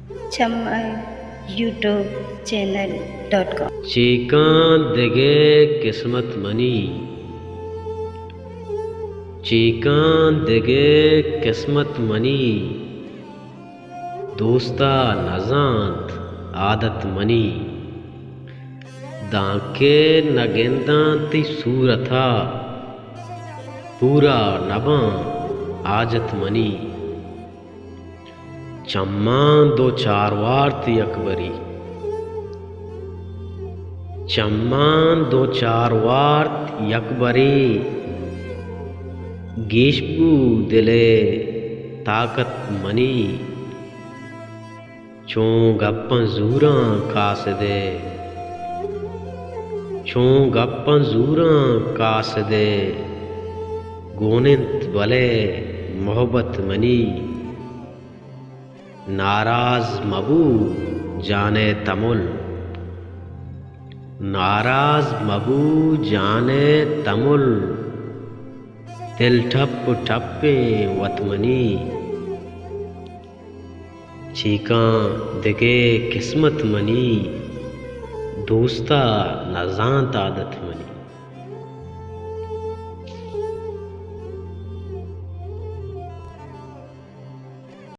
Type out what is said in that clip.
chammayoutubechannel.com। चीकां दिगे किस्मत मनी, चीकां दिगे किस्मत मनी, दोस्ता नजांत आदत मनी। दांके नगेंदा ती सूरथा, पूरा नबा आजत मनी। चम्मा दो चार वार्त यकबरी, चम्मा दो चार वार्त यकबरी, गीशबू दिले ताकत मनी। चों गप्पा जूरा कास दे, चों गप्पा जूरा कास दे, गोनित भले मोहब्बत मनी। नाराज मबू जाने तमुल, नाराज मबू जाने तमुल, दिल ठप ठप्पे वतमनी। चीकां दिगे किस्मत मनी, दोस्ता नजांत आदत मनी।